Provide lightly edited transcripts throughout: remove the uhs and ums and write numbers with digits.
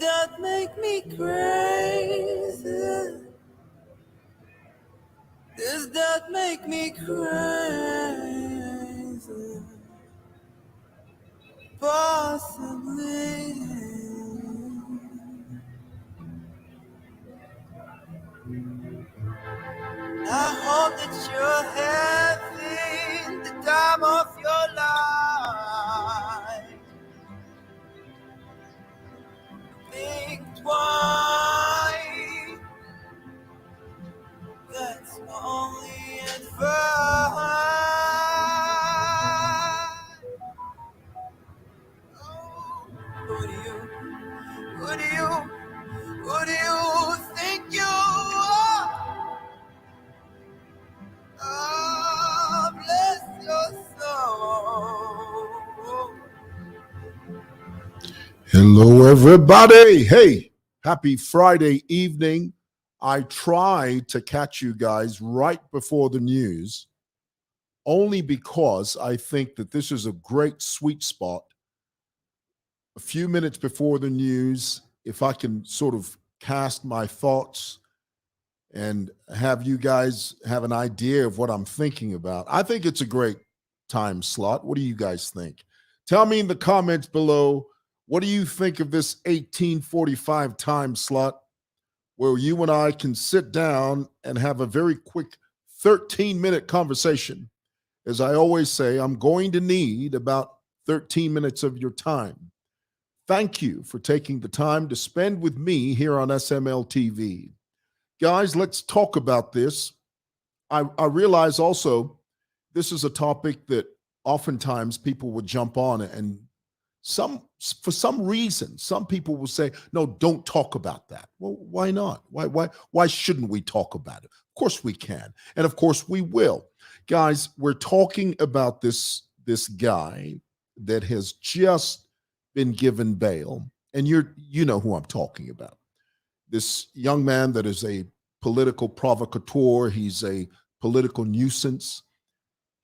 that make me crazy? Does that make me crazy? Possibly. I hope that you're having the time of your life. Think twice. That's only advice. Oh, who do you think you are? Oh, bless your soul. Hello, everybody. Hey, happy Friday evening. I try to catch you guys right before the news, only because I think that this is a great sweet spot. A few minutes before the news, if I can sort of cast my thoughts and have you guys have an idea of what I'm thinking about. I think it's a great time slot. What do you guys think? Tell me in the comments below, what do you think of this 1845 time slot where you and I can sit down and have a very quick 13-minute conversation? As I always say, I'm going to need about 13 minutes of your time. Thank you for taking the time to spend with me here on SML TV. Guys, let's talk about this. I realize also this is a topic that oftentimes people would jump on, and for some reason, some people will say, no, don't talk about that. Well, why not? Why shouldn't we talk about it? Of course we can, and of course we will. Guys, we're talking about this guy that has just been given bail, and you know who I'm talking about. This young man that is a political provocateur. He's a political nuisance.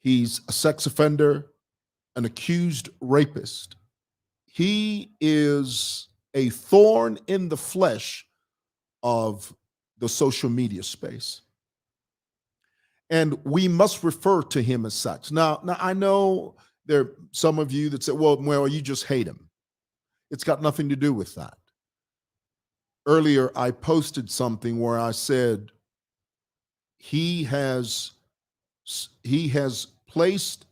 He's a sex offender, an accused rapist. He is a thorn in the flesh of the social media space. And we must refer to him as such. Now I know there are some of you that say, well, you just hate him. It's got nothing to do with that. Earlier, I posted something where I said he has placed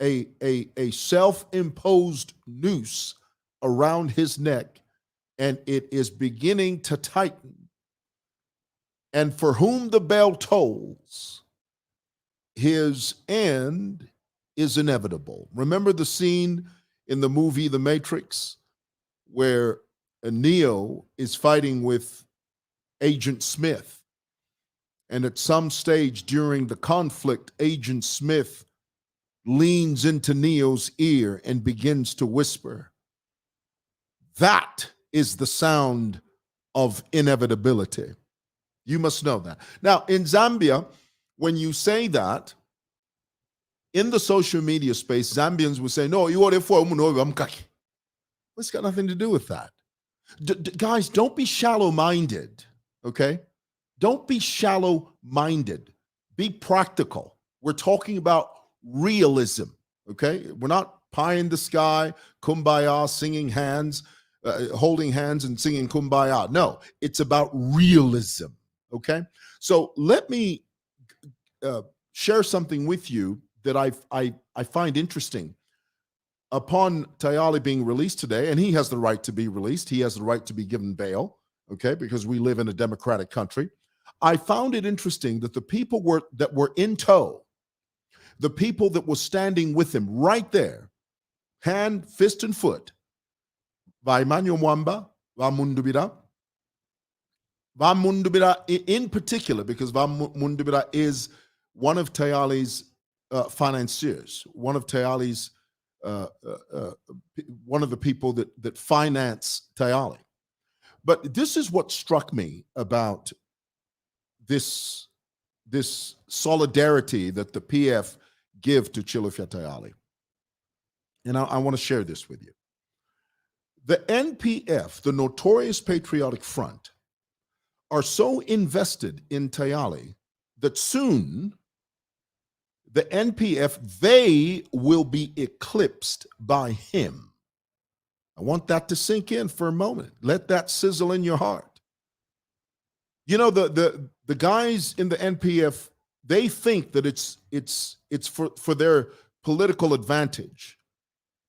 a self-imposed noose around his neck, and it is beginning to tighten. And for whom the bell tolls, his end is inevitable. Remember the scene in the movie The Matrix where Neo is fighting with Agent Smith. And at some stage during the conflict, Agent Smith leans into Neo's ear and begins to whisper. That is the sound of inevitability. You must know that. Now, in Zambia, when you say that, in the social media space, Zambians will say, no, you are for it's got nothing to do with that. Guys, don't be shallow-minded, okay? Don't be shallow-minded. Be practical. We're talking about realism, okay? We're not pie in the sky, kumbaya, singing hands, holding hands and singing kumbaya. No, it's about realism, okay? So let me share something with you that I find interesting. Upon Tayali being released today, and he has the right to be released, he has the right to be given bail, okay, because we live in a democratic country. I found it interesting that the people that were in tow, the people that were standing with him right there, hand, fist, and foot, Vaimanyo Mwamba, Vamundubira in particular, because Vamundubira is one of Tayali's financiers, one of Tayali's one of the people that finance Tayali. But this is what struck me about this solidarity that the PF give to Chilufya Tayali. And I want to share this with you. The NPF, the Notorious Patriotic Front, are so invested in Tayali that soon the NPF, they will be eclipsed by him. I want that to sink in for a moment. Let that sizzle in your heart. You know, the guys in the NPF, they think that it's for their political advantage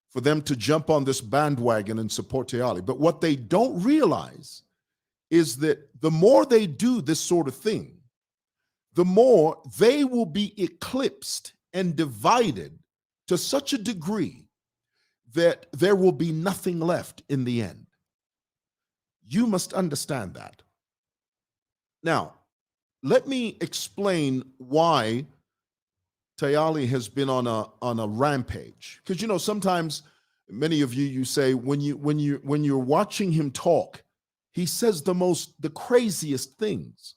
for them to jump on this bandwagon and support Tayali. But what they don't realize is that the more they do this sort of thing, the more they will be eclipsed and divided to such a degree that there will be nothing left in the end. You must understand that. Now, let me explain why Tayali has been on a rampage. Because you know, sometimes many of you say when you're watching him talk, he says the craziest things,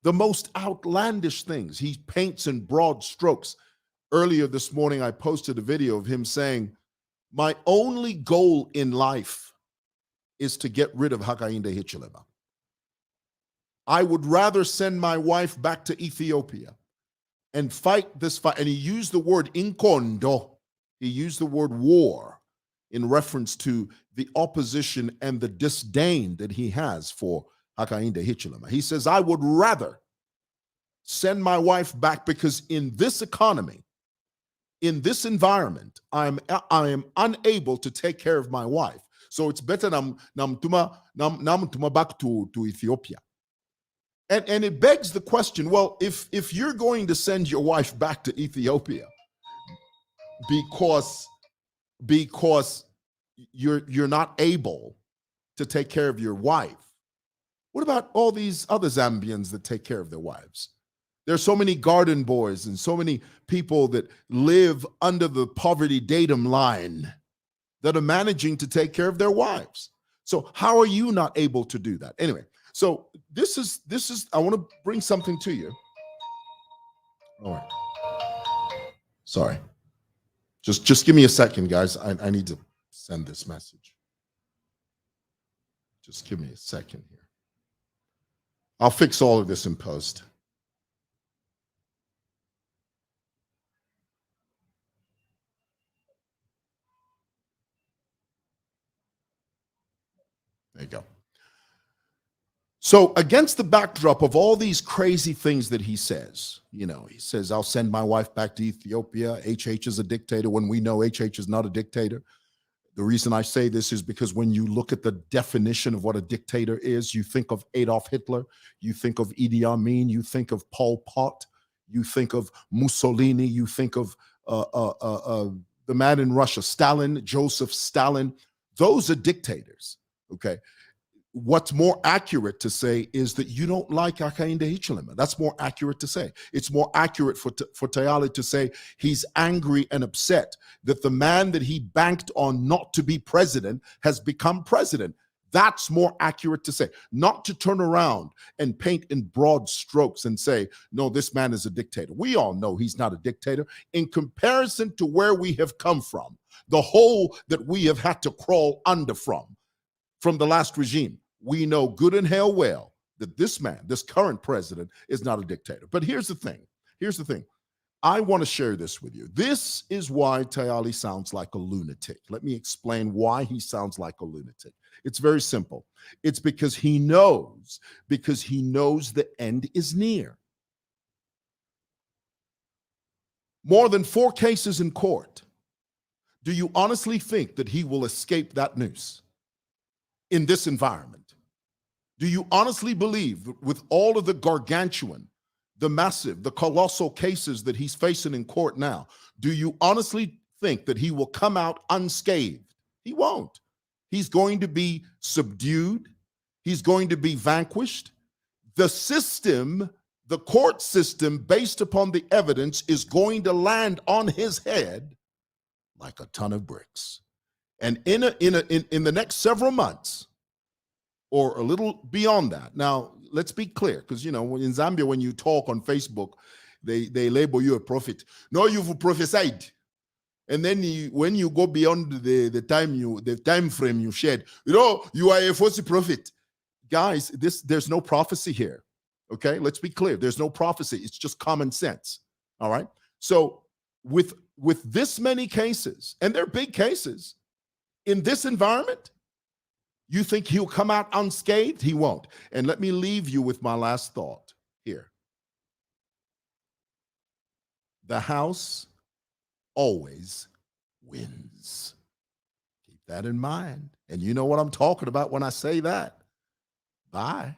the most outlandish things. He paints in broad strokes. Earlier this morning, I posted a video of him saying, "My only goal in life is to get rid of Hakainde Hichilema. I would rather send my wife back to Ethiopia and fight this fight." And he used the word inkondo. He used the word war in reference to the opposition and the disdain that he has for Hakainde Hichilema. He says, "I would rather send my wife back because in this economy, in this environment, I am unable to take care of my wife. So it's better nam tuma back to Ethiopia." And it begs the question, well, if you're going to send your wife back to Ethiopia because you're not able to take care of your wife, what about all these other Zambians that take care of their wives? There's so many garden boys and so many people that live under the poverty datum line that are managing to take care of their wives. So how are you not able to do that? Anyway, so this is I want to bring something to you. All right. Sorry. Just give me a second, guys. I need to send this message. Just give me a second here. I'll fix all of this in post. There you go. So against the backdrop of all these crazy things that he says, you know, he says, "I'll send my wife back to Ethiopia. HH is a dictator," when we know HH is not a dictator. The reason I say this is because when you look at the definition of what a dictator is, you think of Adolf Hitler, you think of Idi Amin, you think of Pol Pot, you think of Mussolini, you think of the man in Russia, Stalin, Joseph Stalin. Those are dictators, okay? What's more accurate to say is that you don't like Hakainde Hichilema. That's more accurate to say. It's more accurate for Tayali to say he's angry and upset that the man that he banked on not to be president has become president. That's more accurate to say, not to turn around and paint in broad strokes and say, "No, this man is a dictator." We all know he's not a dictator. In comparison to where we have come from, the hole that we have had to crawl under from the last regime, we know good and hell well that this man, this current president, is not a dictator. But here's the thing. Here's the thing. I want to share this with you. This is why Tayali sounds like a lunatic. Let me explain why he sounds like a lunatic. It's very simple. It's because he knows the end is near. More than 4 cases in court. Do you honestly think that he will escape that noose in this environment? Do you honestly believe that with all of the gargantuan, the massive, the colossal cases that he's facing in court now, do you honestly think that he will come out unscathed? He won't. He's going to be subdued. He's going to be vanquished. The system, the court system, based upon the evidence, is going to land on his head like a ton of bricks. And in the next several months, or a little beyond that. Now, let's be clear, because, you know, in Zambia, when you talk on Facebook, they label you a prophet. No, you've prophesied. And then when you go beyond the time frame you shared, you are a false prophet. Guys, there's no prophecy here. Okay, let's be clear. There's no prophecy. It's just common sense. All right. So with this many cases, and they're big cases, in this environment, you think he'll come out unscathed? He won't. And let me leave you with my last thought here. The House always wins. Keep that in mind. And you know what I'm talking about when I say that. Bye.